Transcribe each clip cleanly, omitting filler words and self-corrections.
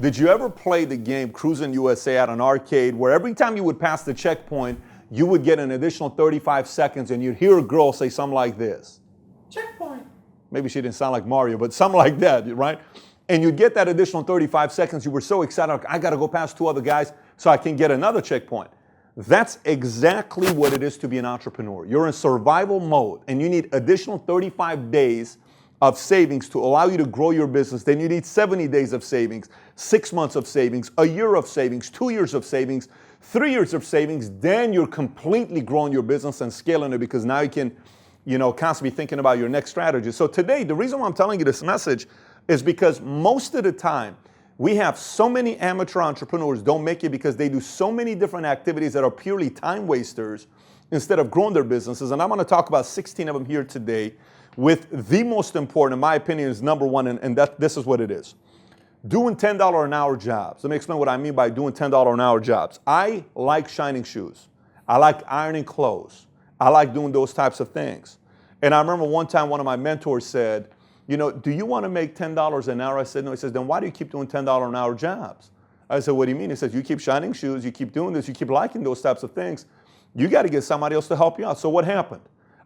Did you ever play the game Cruising USA at an arcade where every time you would pass the checkpoint, you would get an additional 35 seconds and you'd hear a girl say something like this? Checkpoint. Maybe she didn't sound like Mario, but something like that, right? And you'd get that additional 35 seconds. You were so excited, like, I got to go past two other guys so I can get another checkpoint. That's exactly what it is to be an entrepreneur. You're in survival mode and you need additional 35 days of savings to allow you to grow your business. Then you need 70 days of savings, 6 months of savings, a year of savings, 2 years of savings, 3 years of savings. Then you're completely growing your business and scaling it because now you can, constantly be thinking about your next strategy. So today, the reason why I'm telling you this message is because most of the time, we have so many amateur entrepreneurs don't make it because they do so many different activities that are purely time wasters instead of growing their businesses. And I'm going to talk about 16 of them here today with the most important, in my opinion, is number one, and this is what it is. Doing $10 an hour jobs. Let me explain what I mean by doing $10 an hour jobs. I like shining shoes. I like ironing clothes. I like doing those types of things. And I remember one time one of my mentors said, do you want to make $10 an hour? I said, no. He says, then why do you keep doing $10 an hour jobs? I said, what do you mean? He says, you keep shining shoes, you keep doing this, you keep liking those types of things. You got to get somebody else to help you out. So what happened?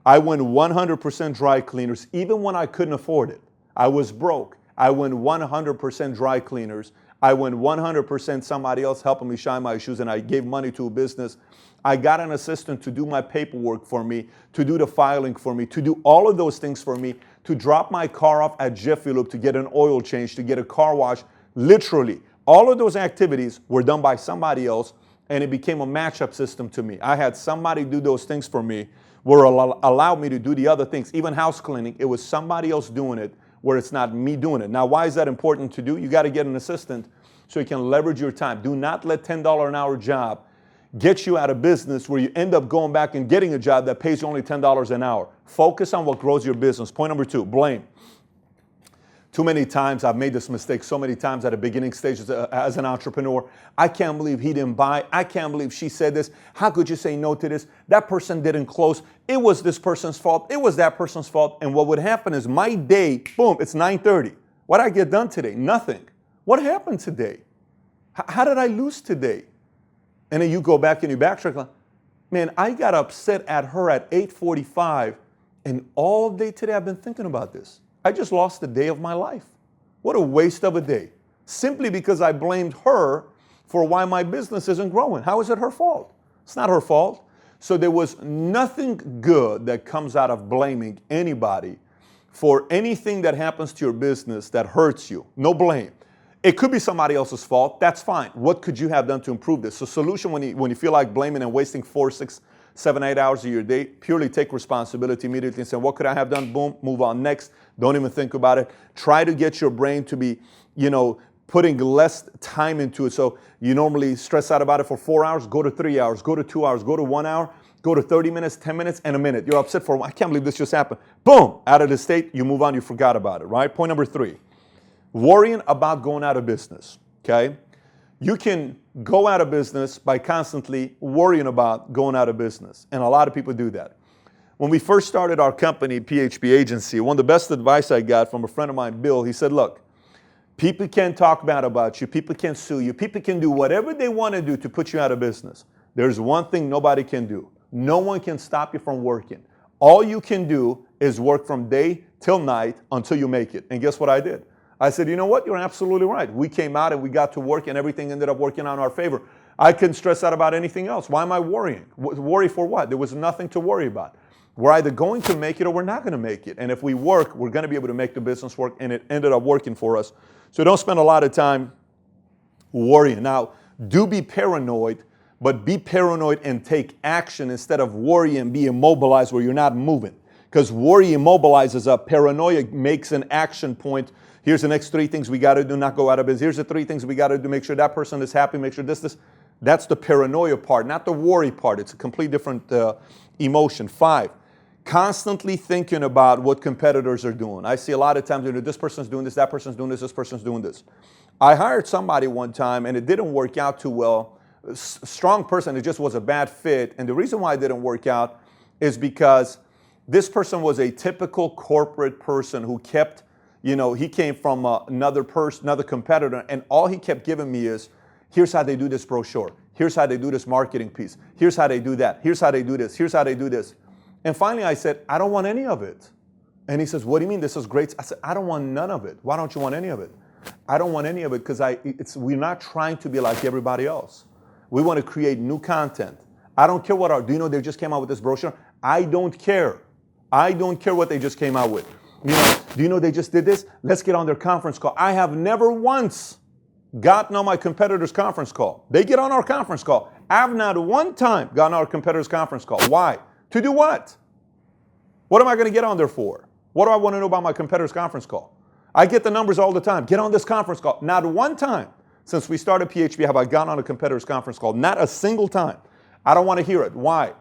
I went 100% dry cleaners, even when I couldn't afford it. I was broke. I went 100% dry cleaners. I went 100% somebody else helping me shine my shoes, and I gave money to a business. I got an assistant to do my paperwork for me, to do the filing for me, to do all of those things for me, to drop my car off at Jiffy Lube, to get an oil change, to get a car wash. Literally, all of those activities were done by somebody else, and it became a matchup system to me. I had somebody do those things for me, where allowed me to do the other things, even house cleaning. It was somebody else doing it, where it's not me doing it. Now, why is that important to do? You got to get an assistant so you can leverage your time. Do not let $10 an hour job get you out of business where you end up going back and getting a job that pays you only $10 an hour. Focus on what grows your business. Point number 2, blame. Too many times, I've made this mistake so many times at the beginning stages as an entrepreneur. I can't believe he didn't buy. I can't believe she said this. How could you say no to this? That person didn't close. It was this person's fault. It was that person's fault. And what would happen is my day, boom, it's 9:30. What did I get done today? Nothing. What happened today? How did I lose today? And then you go back and you backtrack. Like, man, I got upset at her at 8:45, and all day today I've been thinking about this. I just lost the day of my life. What a waste of a day. Simply because I blamed her for why my business isn't growing. How is it her fault? It's not her fault. So there was nothing good that comes out of blaming anybody for anything that happens to your business that hurts you. No blame. It could be somebody else's fault. That's fine. What could you have done to improve this? So solution when you feel like blaming and wasting 4, 6, 7, 8 hours of your day, purely take responsibility immediately and say, what could I have done? Boom, move on next. Don't even think about it. Try to get your brain to be, putting less time into it. So you normally stress out about it for 4 hours, go to 3 hours, go to 2 hours, go to 1 hour, go to 30 minutes, 10 minutes, and a minute. You're upset for, I can't believe this just happened. Boom, out of the state, you move on, you forgot about it, right? Point number 3, worrying about going out of business, okay? You can go out of business by constantly worrying about going out of business. And a lot of people do that. When we first started our company, PHP Agency, one of the best advice I got from a friend of mine, Bill, he said, look, people can talk bad about you. People can sue you. People can do whatever they want to do to put you out of business. There's one thing nobody can do. No one can stop you from working. All you can do is work from day till night until you make it. And guess what I did? I said, you know what? You're absolutely right. We came out and we got to work and everything ended up working on our favor. I couldn't stress out about anything else. Why am I worrying? Worry for what? There was nothing to worry about. We're either going to make it or we're not going to make it. And if we work, we're going to be able to make the business work, and it ended up working for us. So don't spend a lot of time worrying. Now, do be paranoid, but be paranoid and take action instead of worry and be immobilized where you're not moving. Because worry immobilizes us. Paranoia makes an action point. Here's the next 3 things we got to do, not go out of business. Here's the 3 things we got to do, make sure that person is happy, make sure this. That's the paranoia part, not the worry part. It's a completely different emotion. 5, constantly thinking about what competitors are doing. I see a lot of times, this person's doing this, that person's doing this person's doing this. I hired somebody one time and it didn't work out too well. Strong person, it just was a bad fit. And the reason why it didn't work out is because this person was a typical corporate person who kept he came from another competitor, and all he kept giving me is, here's how they do this brochure. Here's how they do this marketing piece. Here's how they do that. Here's how they do this. Here's how they do this. And finally I said, I don't want any of it. And he says, what do you mean? This is great. I said, I don't want none of it. Why don't you want any of it? I don't want any of it because we're not trying to be like everybody else. We want to create new content. I don't care do you know they just came out with this brochure? I don't care. I don't care what they just came out with. Do you know they just did this? Let's get on their conference call. I have never once gotten on my competitor's conference call. They get on our conference call. I've not one time gotten on our competitor's conference call. Why? To do what? What am I going to get on there for? What do I want to know about my competitor's conference call? I get the numbers all the time. Get on this conference call. Not one time since we started PHP have I gone on a competitor's conference call. Not a single time. I don't want to hear it. Why?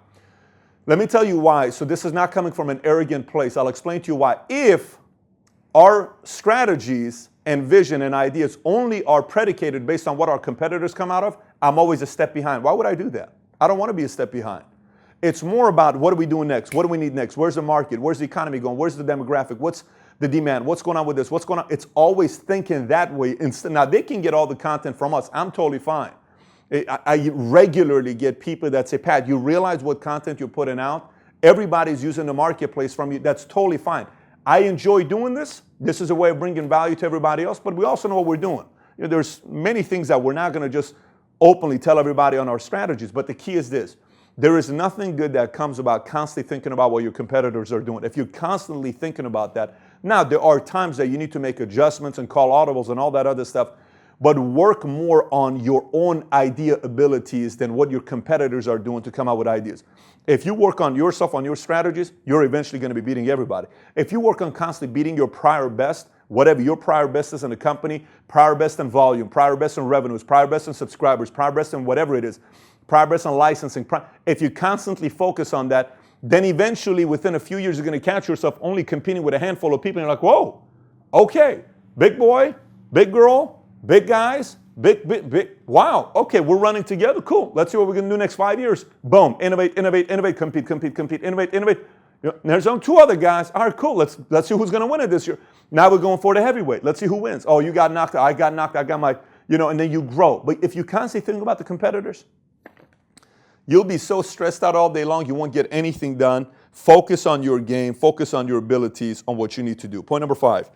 Let me tell you why. So this is not coming from an arrogant place. I'll explain to you why. If our strategies and vision and ideas only are predicated based on what our competitors come out of, I'm always a step behind. Why would I do that? I don't want to be a step behind. It's more about what are we doing next? What do we need next? Where's the market? Where's the economy going? Where's the demographic? What's the demand? What's going on with this? What's going on? It's always thinking that way. Now, they can get all the content from us. I'm totally fine. I regularly get people that say, Pat, you realize what content you're putting out? Everybody's using the marketplace from you. That's totally fine. I enjoy doing this. This is a way of bringing value to everybody else, but we also know what we're doing. There's many things that we're not going to just openly tell everybody on our strategies, but the key is this. There is nothing good that comes about constantly thinking about what your competitors are doing. If you're constantly thinking about that, now there are times that you need to make adjustments and call audibles and all that other stuff, but work more on your own idea abilities than what your competitors are doing to come out with ideas. If you work on yourself, on your strategies, you're eventually going to be beating everybody. If you work on constantly beating your prior best, whatever your prior best is in the company, prior best in volume, prior best in revenues, prior best in subscribers, prior best in whatever it is, prior best in licensing, if you constantly focus on that, then eventually within a few years you're going to catch yourself only competing with a handful of people and you're like, whoa, okay, big boy, big girl, big guys, big, wow, okay, we're running together, cool. Let's see what we're going to do next 5 years. Boom, innovate, compete, innovate. There's only 2 other guys. All right, cool, let's see who's going to win it this year. Now we're going for the heavyweight. Let's see who wins. Oh, you got knocked out, I got knocked out, I got my, and then you grow. But if you constantly think about the competitors, you'll be so stressed out all day long, you won't get anything done. Focus on your game, focus on your abilities, on what you need to do. Point number 5.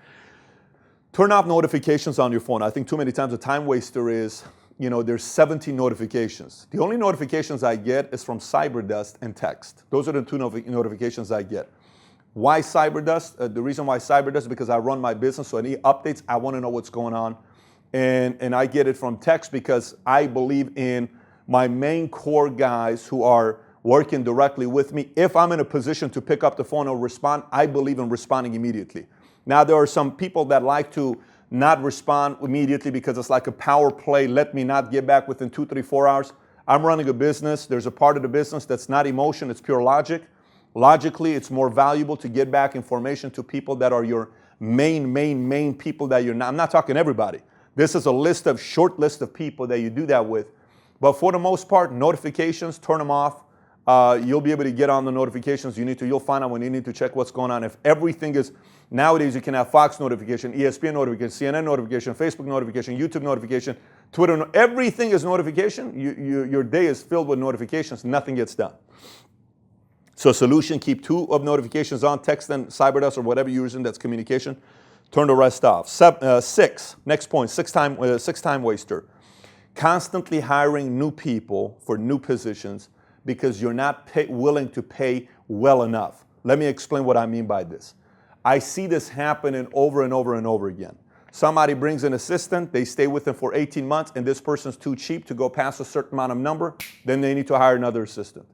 Turn off notifications on your phone. I think too many times the time waster is, there's 17 notifications. The only notifications I get is from Cyberdust and text. Those are the 2 notifications I get. Why Cyberdust? The reason why Cyberdust is because I run my business, so any updates, I want to know what's going on. And I get it from text because I believe in my main core guys who are working directly with me. If I'm in a position to pick up the phone or respond, I believe in responding immediately. Now, there are some people that like to not respond immediately because it's like a power play. Let me not get back within 2, 3, 4 hours. I'm running a business. There's a part of the business that's not emotion. It's pure logic. Logically, it's more valuable to get back information to people that are your main people that you're not. I'm not talking everybody. This is a short list of people that you do that with. But for the most part, notifications, turn them off. You'll be able to get on the notifications you need to. You'll find out when you need to check what's going on. If everything is, nowadays you can have Fox notification, ESPN notification, CNN notification, Facebook notification, YouTube notification, Twitter, everything is notification. Your day is filled with notifications. Nothing gets done. So solution, keep 2 of notifications on, text and Cyberdust or whatever you're using that's communication. Turn the rest off. 6, next point, 6 time waster. Constantly hiring new people for new positions because you're not willing to pay well enough. Let me explain what I mean by this. I see this happening over and over and over again. Somebody brings an assistant, they stay with them for 18 months, and this person's too cheap to go past a certain amount of number, then they need to hire another assistant.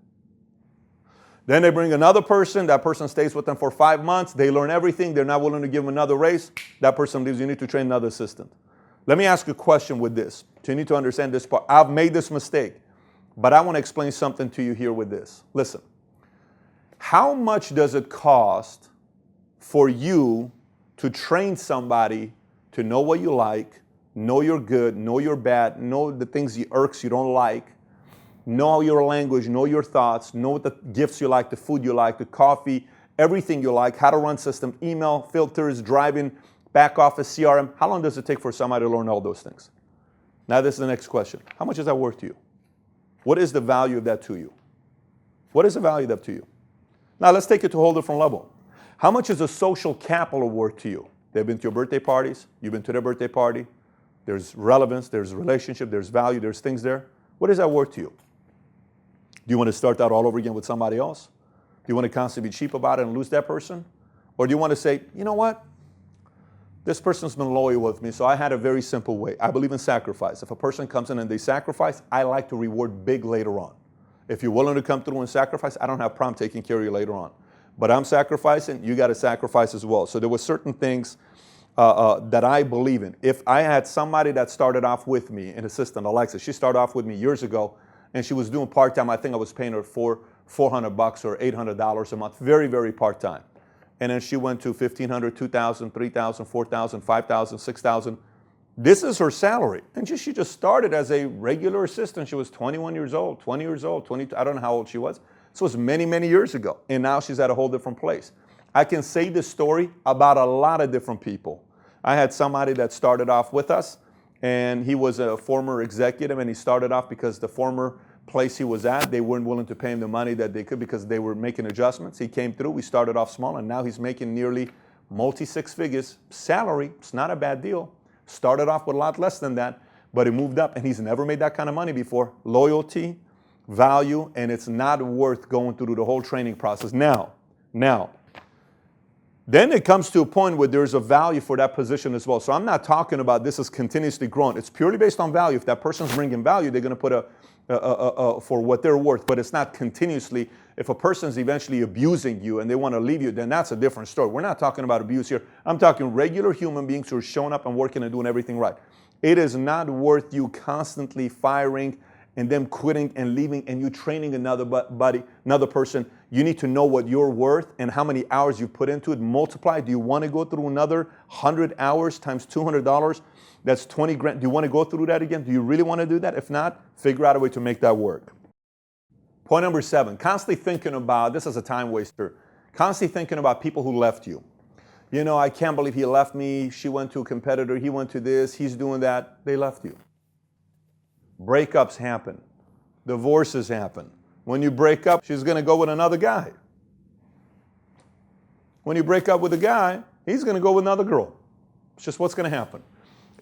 Then they bring another person, that person stays with them for 5 months, they learn everything, they're not willing to give them another raise, that person leaves, you need to train another assistant. Let me ask you a question with this. So you need to understand this part. I've made this mistake, but I want to explain something to you here with this. Listen, how much does it cost for you to train somebody to know what you like, know you're good, know you're bad, know the things you irks you don't like, know your language, know your thoughts, know what the gifts you like, the food you like, the coffee, everything you like, how to run system, email, filters, driving, back office, CRM. How long does it take for somebody to learn all those things? Now this is the next question. How much is that worth to you? What is the value of that to you? What is the value of that to you? Now let's take it to a whole different level. How much is a social capital worth to you? They've been to your birthday parties. You've been to their birthday party. There's relevance. There's relationship. There's value. There's things there. What is that worth to you? Do you want to start that all over again with somebody else? Do you want to constantly be cheap about it and lose that person? Or do you want to say, you know what? This person's been loyal with me, so I had a very simple way. I believe in sacrifice. If a person comes in and they sacrifice, I like to reward big later on. If you're willing to come through and sacrifice, I don't have a problem taking care of you later on. But I'm sacrificing, you got to sacrifice as well. So there were certain things that I believe in. If I had somebody that started off with me, an assistant, Alexa, she started off with me years ago, and she was doing part-time. I think I was paying her $400 or $800 a month, very, very part-time. And then she went to $1,500, $2,000, $3,000, $4,000, $5,000, $6,000. This is her salary. And she just started as a regular assistant. She was 21 years old, 20 years old, 22, I don't know how old she was. This was many, many years ago. And now she's at a whole different place. I can say this story about a lot of different people. I had somebody that started off with us, and he was a former executive, and he started off because the former place he was at, they weren't willing to pay him the money that they could because they were making adjustments. He came through, we started off small, and now he's making nearly multi-six figures salary. It's not a bad deal. Started off with a lot less than that, but he moved up, and he's never made that kind of money before. Loyalty, value, and it's not worth going through the whole training process. Now, then it comes to a point where there's a value for that position as well. So I'm not talking about this is continuously growing. It's purely based on value. If that person's bringing value, they're going to put for what they're worth, but it's not continuously. If a person's eventually abusing you and they want to leave you, then that's a different story. We're not talking about abuse here. I'm talking regular human beings who are showing up and working and doing everything right. It is not worth you constantly firing and them quitting and leaving and you training another person. You need to know what you're worth and how many hours you put into it. Multiply. Do you want to go through another 100 hours times $200? That's 20 grand. Do you want to go through that again? Do you really want to do that? If not, figure out a way to make that work. Point number 7, constantly thinking about, this is a time waster, constantly thinking about people who left you. You know, I can't believe he left me. She went to a competitor. He went to this. He's doing that. They left you. Breakups happen. Divorces happen. When you break up, she's going to go with another guy. When you break up with a guy, he's going to go with another girl. It's just what's going to happen.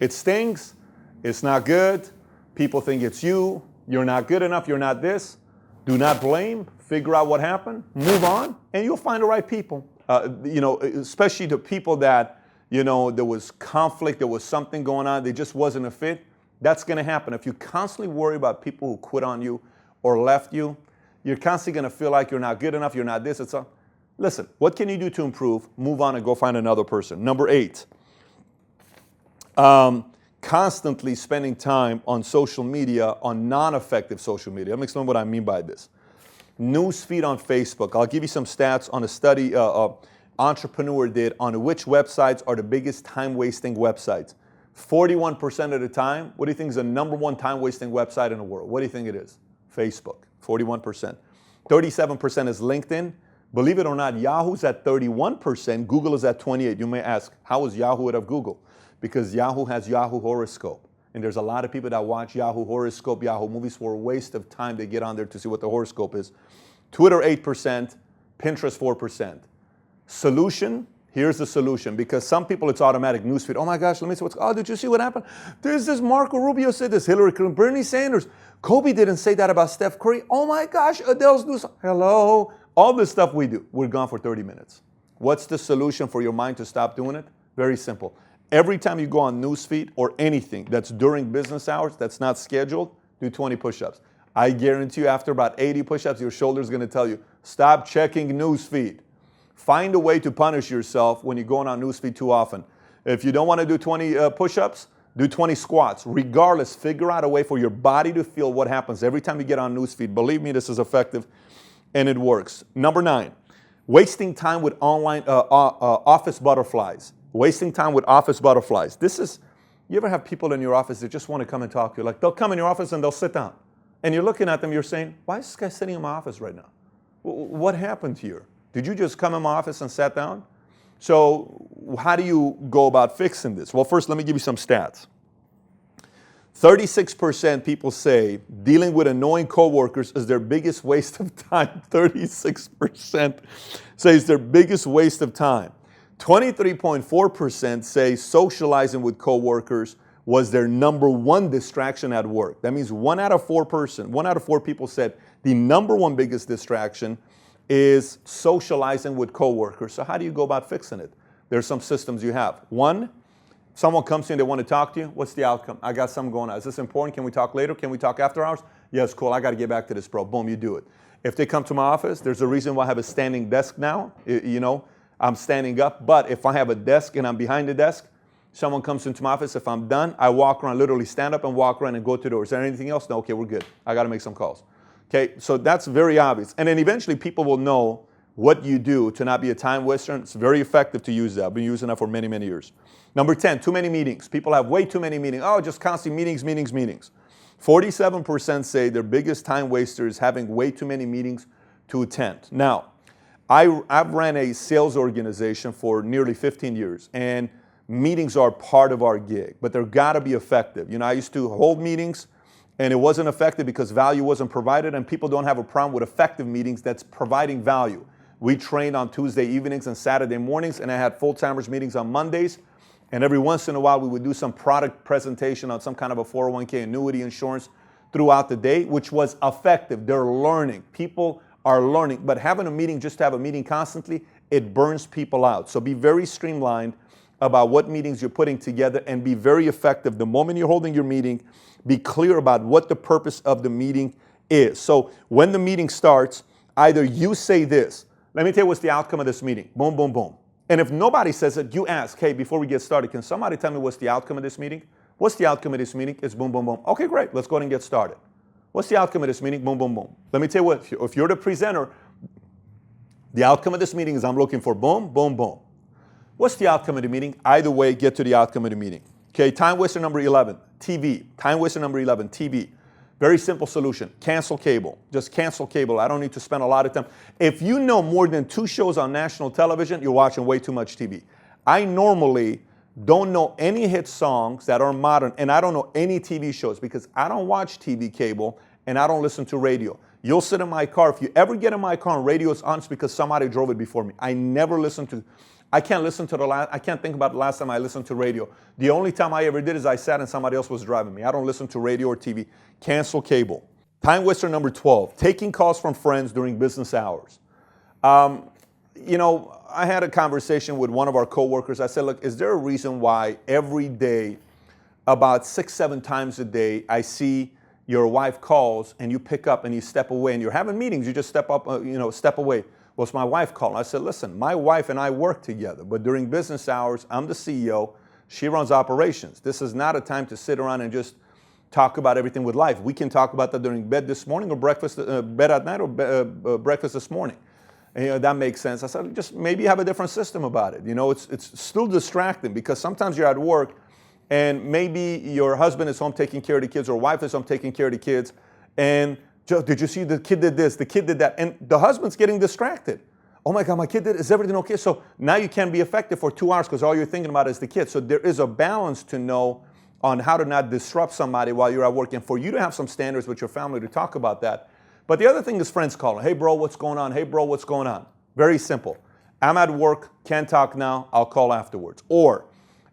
It stings. It's not good. People think it's you. You're not good enough. You're not this. Do not blame. Figure out what happened. Move on, and you'll find the right people. Especially the people that, there was conflict, there was something going on, there just wasn't a fit. That's going to happen. If you constantly worry about people who quit on you or left you, you're constantly going to feel like you're not good enough, you're not this. Listen, what can you do to improve? Move on and go find another person. Number 8, constantly spending time on social media, on non-effective social media. Let me explain what I mean by this. Newsfeed on Facebook. I'll give you some stats on a study Entrepreneur did on which websites are the biggest time-wasting websites. 41% of the time, what do you think is the number one time-wasting website in the world? What do you think it is? Facebook, 41%. 37% is LinkedIn. Believe it or not, Yahoo's at 31%, Google is at 28%. You may ask, how is Yahoo ahead of Google? Because Yahoo has Yahoo Horoscope. And there's a lot of people that watch Yahoo Horoscope, Yahoo Movies for a waste of time. They get on there to see what the horoscope is. Twitter, 8%, Pinterest, 4%. Solution, here's the solution. Because some people, it's automatic newsfeed. Oh my gosh, let me see did you see what happened? There's this Marco Rubio said this, Hillary Clinton, Bernie Sanders. Kobe didn't say that about Steph Curry. Oh my gosh, Adele's news. Hello. All this stuff we do, we're gone for 30 minutes. What's the solution for your mind to stop doing it? Very simple. Every time you go on newsfeed or anything that's during business hours, that's not scheduled, do 20 push-ups. I guarantee you after about 80 push-ups, your shoulder's going to tell you, stop checking newsfeed. Find a way to punish yourself when you're going on newsfeed too often. If you don't want to do 20 push-ups, do 20 squats. Regardless, figure out a way for your body to feel what happens every time you get on newsfeed. Believe me, this is effective and it works. Number 9, wasting time with online office butterflies. Wasting time with office butterflies. You ever have people in your office that just want to come and talk to you? Like they'll come in your office and they'll sit down. And you're looking at them, you're saying, why is this guy sitting in my office right now? What happened here? Did you just come in my office and sat down? So how do you go about fixing this? Well, first, let me give you some stats. 36% people say dealing with annoying coworkers is their biggest waste of time. 36% say it's their biggest waste of time. 23.4% say socializing with coworkers was their number one distraction at work. That means one out of four people said the number one biggest distraction is socializing with coworkers. So how do you go about fixing it? There's some systems you have. One, someone comes in, they want to talk to you. What's the outcome? I got something going on. Is this important? Can we talk later? Can we talk after hours? Yes, cool. I got to get back to this, bro. Boom, you do it. If they come to my office, there's a reason why I have a standing desk now. You know, I'm standing up. But if I have a desk and I'm behind the desk, someone comes into my office. If I'm done, I walk around, literally stand up and walk around and go to the door. Is there anything else? No, okay, we're good. I got to make some calls. Okay, so that's very obvious. And then eventually people will know what you do to not be a time waster. It's very effective to use that. I've been using that for many, many years. Number 10, too many meetings. People have way too many meetings. Oh, just constant meetings. 47% say their biggest time waster is having way too many meetings to attend. Now, I've ran a sales organization for nearly 15 years, and meetings are part of our gig, but they've got to be effective. You know, I used to hold meetings, and it wasn't effective because value wasn't provided, and people don't have a problem with effective meetings that's providing value. We trained on Tuesday evenings and Saturday mornings, and I had full-timers meetings on Mondays. And every once in a while, we would do some product presentation on some kind of a 401k annuity insurance throughout the day, which was effective. They're learning. People are learning. But having a meeting, just to have a meeting constantly, it burns people out. So be very streamlined about what meetings you're putting together and be very effective. The moment you're holding your meeting, be clear about what the purpose of the meeting is. So when the meeting starts, either you say this, let me tell you what's the outcome of this meeting. Boom, boom, boom. And if nobody says it, you ask, hey, before we get started, can somebody tell me what's the outcome of this meeting? What's the outcome of this meeting? It's boom, boom, boom. Okay, great. Let's go ahead and get started. What's the outcome of this meeting? Boom, boom, boom. Let me tell you what, if you're the presenter, the outcome of this meeting is I'm looking for boom, boom, boom. What's the outcome of the meeting? Either way, get to the outcome of the meeting. Okay, time waster number 11, TV. Time waster number 11, TV. Very simple solution. Cancel cable. Just cancel cable. I don't need to spend a lot of time. If you know more than 2 shows on national television, you're watching way too much TV. I normally don't know any hit songs that are modern, and I don't know any TV shows because I don't watch TV cable and I don't listen to radio. You'll sit in my car. If you ever get in my car and radio is on, it's because somebody drove it before me. I never listen to I can't think about the last time I listened to radio. The only time I ever did is I sat and somebody else was driving me. I don't listen to radio or TV. Cancel cable. Time waster number 12, taking calls from friends during business hours. You know, I had a conversation with one of our coworkers. I said, look, is there a reason why every day, about 6-7 times a day, I see your wife calls and you pick up and you step away and you're having meetings, you just step up, step away. Well, it's my wife calling. I said, listen, my wife and I work together, but during business hours, I'm the CEO. She runs operations. This is not a time to sit around and just talk about everything with life. We can talk about that during bed this morning or breakfast, bed at night or breakfast this morning. And, that makes sense. I said, just maybe have a different system about it. You know, it's still distracting because sometimes you're at work and maybe your husband is home taking care of the kids or wife is home taking care of the kids, and did you see the kid did this, the kid did that, and the husband's getting distracted. Oh my God, my kid did, is everything okay? So now you can't be effective for 2 hours because all you're thinking about is the kid. So there is a balance to know on how to not disrupt somebody while you're at work and for you to have some standards with your family to talk about that. But the other thing is friends calling. Hey bro, what's going on? Hey bro, what's going on? Very simple. I'm at work, can't talk now, I'll call afterwards. Or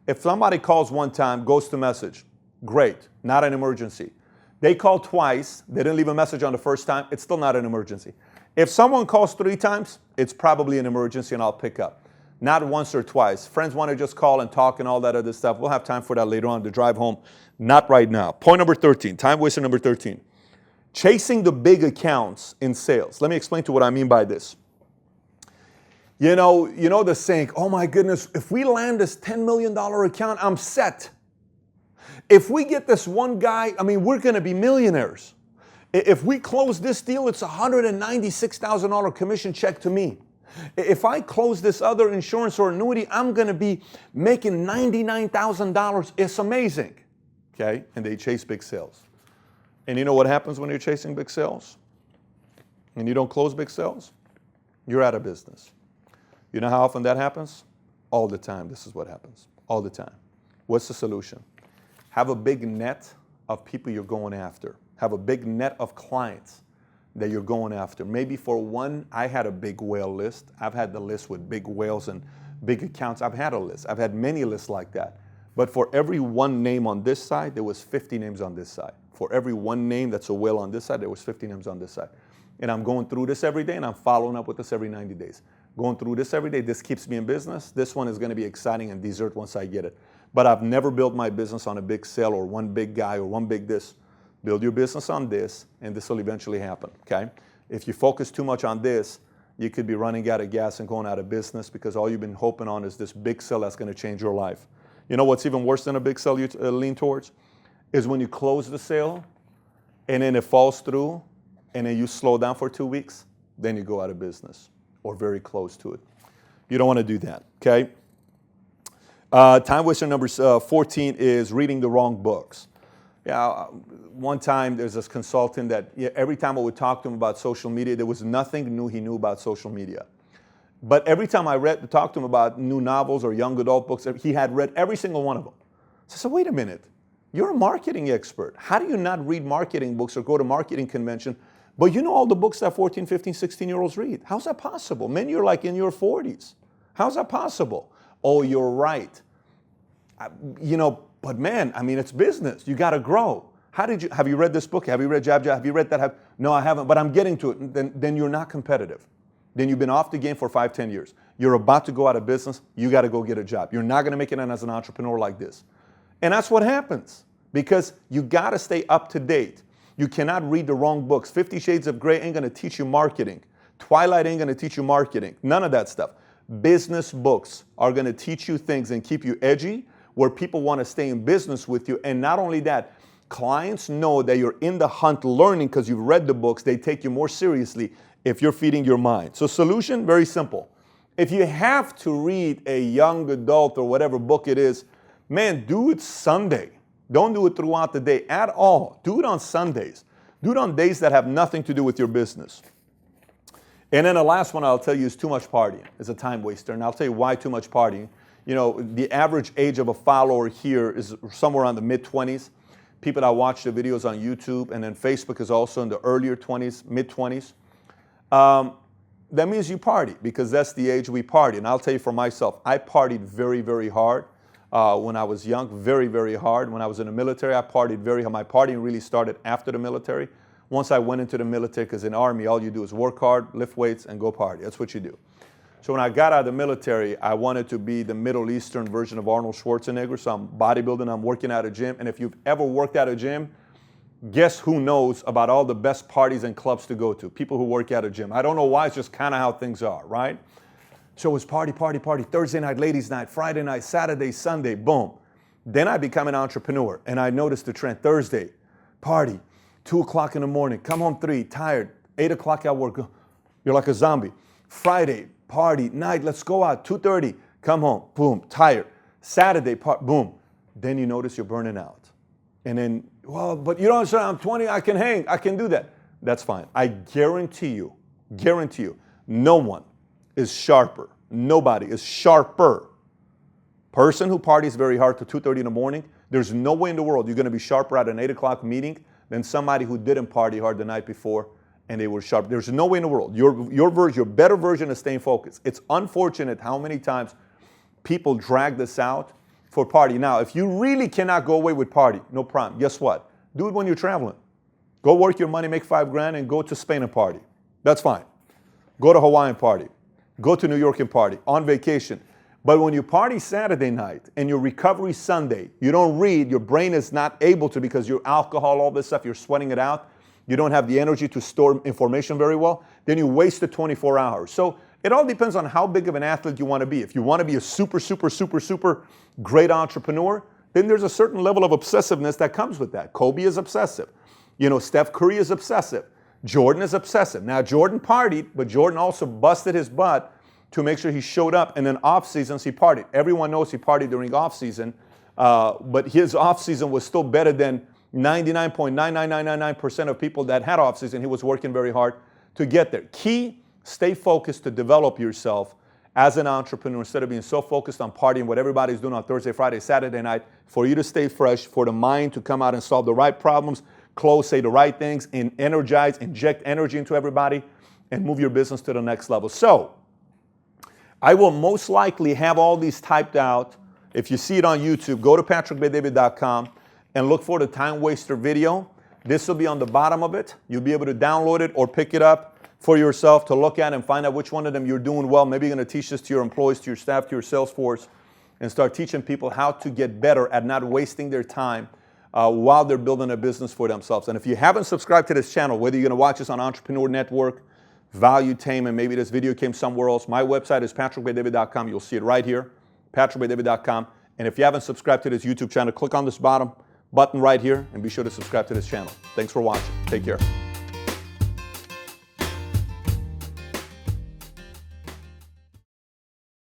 if somebody calls one time, ghost a message, great, not an emergency. They called twice, they didn't leave a message on the first time, it's still not an emergency. If someone calls 3 times, it's probably an emergency and I'll pick up. Not once or twice. Friends want to just call and talk and all that other stuff. We'll have time for that later on to drive home. Not right now. Point number 13, time waster number 13. Chasing the big accounts in sales. Let me explain to you what I mean by this. You know the saying, oh my goodness, if we land this $10 million account, I'm set. If we get this one guy, we're going to be millionaires. If we close this deal, it's a $196,000 commission check to me. If I close this other insurance or annuity, I'm going to be making $99,000. It's amazing. Okay? And they chase big sales. And you know what happens when you're chasing big sales? And you don't close big sales? You're out of business. You know how often that happens? All the time, this is what happens. All the time. What's the solution? Have a big net of people you're going after. Have a big net of clients that you're going after. Maybe for one, I had a big whale list. I've had the list with big whales and big accounts. I've had a list. I've had many lists like that. But for every one name on this side, there was 50 names on this side. For every one name that's a whale on this side, there was 50 names on this side. And I'm going through this every day, and I'm following up with this every 90 days. Going through this every day, this keeps me in business. This one is going to be exciting and dessert once I get it. But I've never built my business on a big sale or one big guy or one big this. Build your business on this, and this will eventually happen, okay? If you focus too much on this, you could be running out of gas and going out of business because all you've been hoping on is this big sale that's going to change your life. You know what's even worse than a big sale you lean towards? Is when you close the sale, and then it falls through, and then you slow down for 2 weeks, then you go out of business or very close to it. You don't want to do that, okay? Time waster number 14 is reading the wrong books. Yeah, one time there's this consultant that every time I would talk to him about social media, there was nothing new he knew about social media. But every time I talked to him about new novels or young adult books, he had read every single one of them. So I said, wait a minute, you're a marketing expert. How do you not read marketing books or go to marketing convention, but you know all the books that 14, 15, 16-year-olds read? How's that possible? Man, you're like in your 40s. How's that possible? Oh, you're right. But man, I mean, it's business. You got to grow. Have you read this book? Have you read Jab Jab? Have you read that? No, I haven't, but I'm getting to it. Then you're not competitive. Then you've been off the game for 5, 10 years. You're about to go out of business. You got to go get a job. You're not going to make it as an entrepreneur like this. And that's what happens because you got to stay up to date. You cannot read the wrong books. 50 Shades of Grey ain't going to teach you marketing. Twilight ain't going to teach you marketing. None of that stuff. Business books are going to teach you things and keep you edgy where people want to stay in business with you. And not only that, clients know that you're in the hunt learning because you've read the books. They take you more seriously if you're feeding your mind. So solution, very simple. If you have to read a young adult or whatever book it is, man, do it Sunday. Don't do it throughout the day at all. Do it on Sundays. Do it on days that have nothing to do with your business. And then the last one I'll tell you is too much partying. It's a time waster. And I'll tell you why too much partying. You know, the average age of a follower here is somewhere around the mid-20s. People that watch the videos on YouTube and then Facebook is also in the earlier 20s, mid-20s. That means you party because that's the age we party. And I'll tell you for myself, I partied very, very hard. When I was young, very, very hard. When I was in the military, I partied very hard. My partying really started after the military. Once I went into the military, because in the Army, all you do is work hard, lift weights, and go party. That's what you do. So when I got out of the military, I wanted to be the Middle Eastern version of Arnold Schwarzenegger. So I'm bodybuilding, I'm working at a gym. And if you've ever worked at a gym, guess who knows about all the best parties and clubs to go to? People who work at a gym. I don't know why, it's just kind of how things are, right? So it was party, party, party. Thursday night, ladies night, Friday night, Saturday, Sunday, boom. Then I become an entrepreneur and I noticed the trend. Thursday, party, 2 o'clock in the morning, come home 3, tired, 8 o'clock at work, you're like a zombie. Friday, party, night, let's go out, 2:30, come home, boom, tired. Saturday, boom. Then you notice you're burning out. And then, well, but you don't understand, I'm 20, I can hang, I can do that. That's fine. I guarantee you, no one is sharper. Nobody is sharper. Person who parties very hard to 2:30 in the morning, there's no way in the world you're going to be sharper at an 8 o'clock meeting than somebody who didn't party hard the night before and they were sharp. There's no way in the world. Your better version of staying focused. It's unfortunate how many times people drag this out for party. Now, if you really cannot go away with party, no problem. Guess what? Do it when you're traveling. Go work your money, make $5,000 and go to Spain and party. That's fine. Go to Hawaii and party. Go to New York and party on vacation. But when you party Saturday night and your recovery Sunday, you don't read, your brain is not able to because your alcohol, all this stuff, you're sweating it out. You don't have the energy to store information very well. Then you waste the 24 hours. So it all depends on how big of an athlete you want to be. If you want to be a super, super, super, super great entrepreneur, then there's a certain level of obsessiveness that comes with that. Kobe is obsessive. You know, Steph Curry is obsessive. Jordan is obsessive. Now, Jordan partied, but Jordan also busted his butt to make sure he showed up. And then off seasons, he partied. Everyone knows he partied during off season, but his off season was still better than 99.99999% of people that had off season. He was working very hard to get there. Key, stay focused to develop yourself as an entrepreneur, instead of being so focused on partying, what everybody's doing on Thursday, Friday, Saturday night, for you to stay fresh, for the mind to come out and solve the right problems, close, say the right things, and energize, inject energy into everybody, and move your business to the next level. So, I will most likely have all these typed out. If you see it on YouTube, go to patrickbetdavid.com and look for the time waster video. This will be on the bottom of it. You'll be able to download it or pick it up for yourself to look at and find out which one of them you're doing well. Maybe you're going to teach this to your employees, to your staff, to your sales force, and start teaching people how to get better at not wasting their time while they're building a business for themselves. And if you haven't subscribed to this channel, whether you're going to watch this on Entrepreneur Network, Valuetainment, maybe this video came somewhere else, my website is patrickbetdavid.com. You'll see it right here, patrickbetdavid.com. And if you haven't subscribed to this YouTube channel, click on this bottom button right here and be sure to subscribe to this channel. Thanks for watching. Take care.